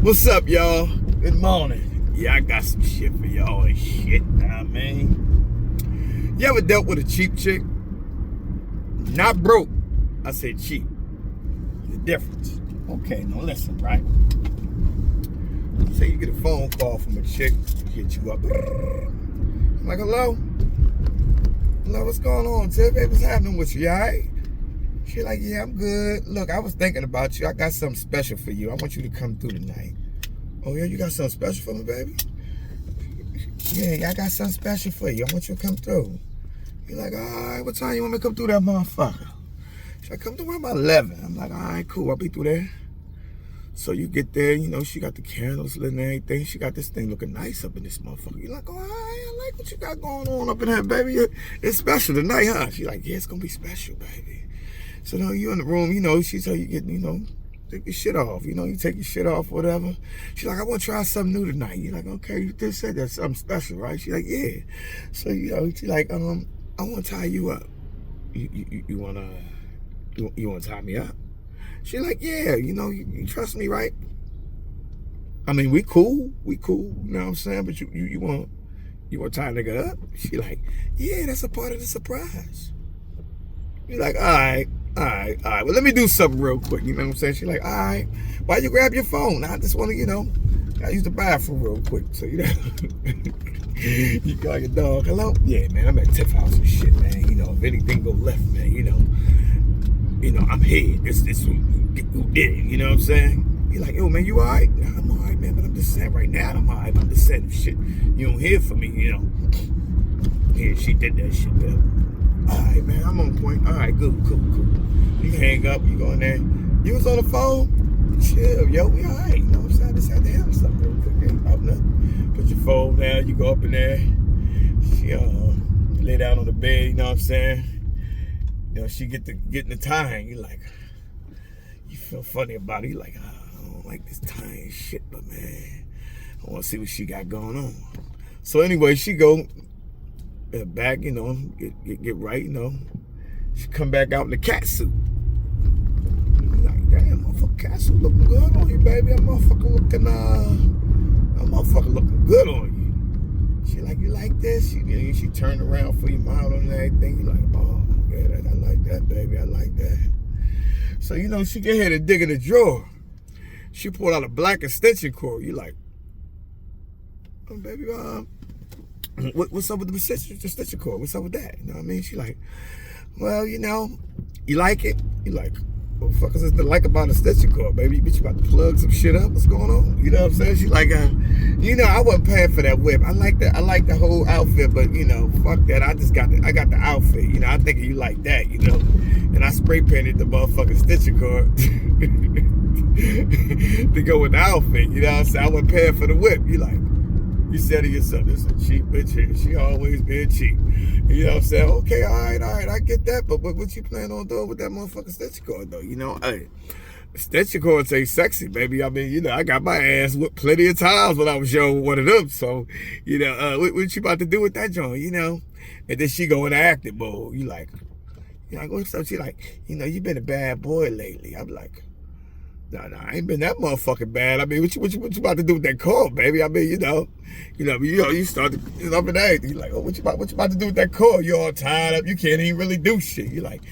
What's up, y'all? Good morning. Yeah, I got some shit for y'all and shit, nah, man. You ever dealt with a cheap chick? Not broke. I said cheap. The difference. Okay, now listen, right? Say you get a phone call from a chick, hit you up. I'm like, hello? Hello, what's going on, Tiff? Hey, what's happening with you, all right? She like, yeah, I'm good. Look, I was thinking about you. I got something special for you. I want you to come through tonight. Oh, yeah, you got something special for me, baby? Yeah, I got something special for you. I want you to come through. You're like, all right, what time you want me to come through that motherfucker? She's like, come through around about 11. I'm like, all right, cool. I'll be through there. So you get there, you know, she got the candles lit and everything. She got this thing looking nice up in this motherfucker. You're like, all right, I like what you got going on up in here, baby. It's special tonight, huh? She's like, yeah, it's going to be special, baby. So now you in the room, you know, she tell you get, you know, take your shit off. You know, you take your shit off, whatever. She's like, I want to try something new tonight. You're like, okay, you just said that's something special, right? She's like, yeah. So, you know, she's like, I want to tie you up. You want to tie me up? She's like, yeah, you know, you trust me, right? I mean, we cool, you know what I'm saying? But you want to tie a nigga up? She like, yeah, that's a part of the surprise. You're like, all right. Well, let me do something real quick. You know what I'm saying? She's like, all right. Why you grab your phone? I just want to, you know, I use the bathroom real quick. So, you know, you call your dog. Hello? Yeah, man, I'm at Tiff House and shit, man. You know, if anything go left, man, you know, I'm here. It's who did it. You know what I'm saying? You're like, yo, man, you all right? Nah, I'm all right, man. But I'm just saying right now, I'm all right. I'm just saying if shit, you don't hear from me, you know. Yeah, she did that shit, man. All right, man, I'm on point. All right, good, cool. You hang up, you go in there. You was on the phone? Chill, yo, we all right. You know what I'm saying? I just had to handle something real quick. Ain't about nothing. Put your phone down, you go up in there. She lay down on the bed, you know what I'm saying? You know, she getting the tying. You like, you feel funny about it. You like, oh, I don't like this tying shit, but man, I want to see what she got going on. So anyway, she go back, you know, get right, you know. She come back out in the cat suit. You're like, damn, motherfucker, cat suit looking good on you, baby. That motherfucker looking good on you. She like, you like this? She turned around for your mouth and everything. You like, oh, yeah, I like that, baby. I like that. So, you know, she get here to dig in the drawer. She pulled out a black extension cord. You like, oh, baby, what's up with the extension cord? What's up with that? You know what I mean? She like, well, you know, you like it? You like, what the fuck is this to like about an extension cord, baby? Bitch, you about to plug some shit up? What's going on? You know what I'm saying? She like, you know, I wasn't paying for that whip. I like the whole outfit, but you know, fuck that. I got the outfit. You know, I think you like that, you know. And I spray painted the motherfucking extension cord to go with the outfit. You know what I'm saying? I wasn't paying for the whip. You like, you said to yourself, this is a cheap bitch here. She always been cheap. You know what I'm saying? Okay, all right, I get that. But what you plan on doing with that motherfucking extension cord, though? You know, hey, extension cords ain't sexy, baby. I mean, you know, I got my ass whipped plenty of times when I was young with one of them. So, you know, what you about to do with that joint, you know? And then she go in the acting mode. You like, what's up? She like, you know, you been a bad boy lately. I'm like, no, I ain't been that motherfucking bad. I mean, what you about to do with that cord, baby? I mean, you start to get up and everything. You're like, oh, what you about to do with that cord? You all tied up. You can't even really do shit. You're like,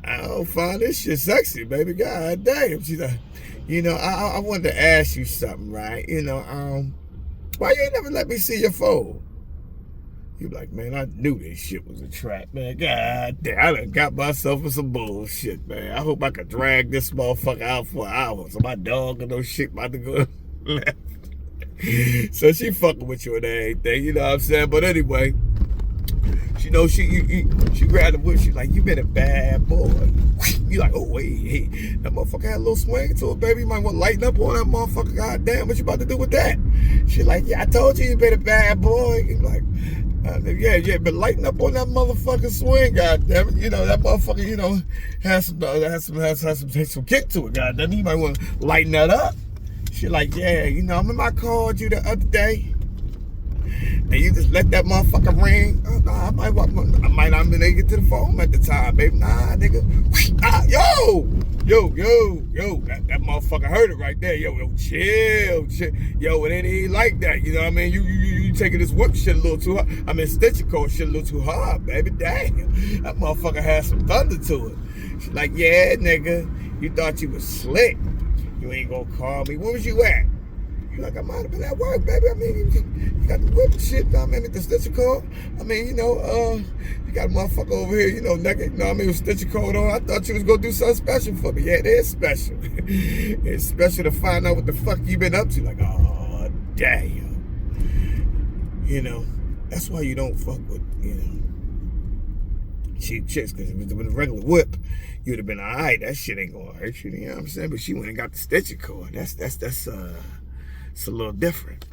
I don't find this shit sexy, baby. God damn. She's like, you know, I wanted to ask you something, right? You know, why you ain't never let me see your phone? You like, man, I knew this shit was a trap, man. God damn, I done got myself in some bullshit, man. I hope I could drag this motherfucker out for an hour so my dog and no shit about to go left. So she fucking with you and everything, you know what I'm saying? But anyway, she know she grabbed the whip. She like, you been a bad boy. You like, oh wait, hey, that motherfucker had a little swing to it, baby. You might want to lighten up on that motherfucker. God damn, what you about to do with that? She like, yeah, I told you been a bad boy. You like, yeah, but lighten up on that motherfucking swing, goddamn it. You know, that motherfucker, you know, has some kick to it, goddamn it. You might want to lighten that up. She like, yeah, you know, remember I called you the other day? And you just let that motherfucker ring? Oh, nah, I might not have been able to get to the phone at the time, baby. Nah, nigga. Yo! yo, that motherfucker heard it right there. Yo, chill. Yo, it ain't like that. You know what I mean? You taking this whip shit a little too hard. I mean, stitching cord shit a little too hard, baby. Damn, that motherfucker had some thunder to it. She's like, yeah, nigga, you thought you was slick. You ain't gonna call me. Where was you at? You like, I might have been at work, baby. I mean, you got the whip and shit. I mean, with the stitching cord. I mean, you got a motherfucker over here, nigga. You know what I mean, with stitching cord on. I thought you was gonna do something special for me. Yeah, it is special. It's special to find out what the fuck you been up to. Like, oh, damn. That's why you don't fuck with, cheap chicks, because with a regular whip, you'd have been all right. That shit ain't gonna hurt you, you know what I'm saying? But she went and got the stitching cord. It's a little different.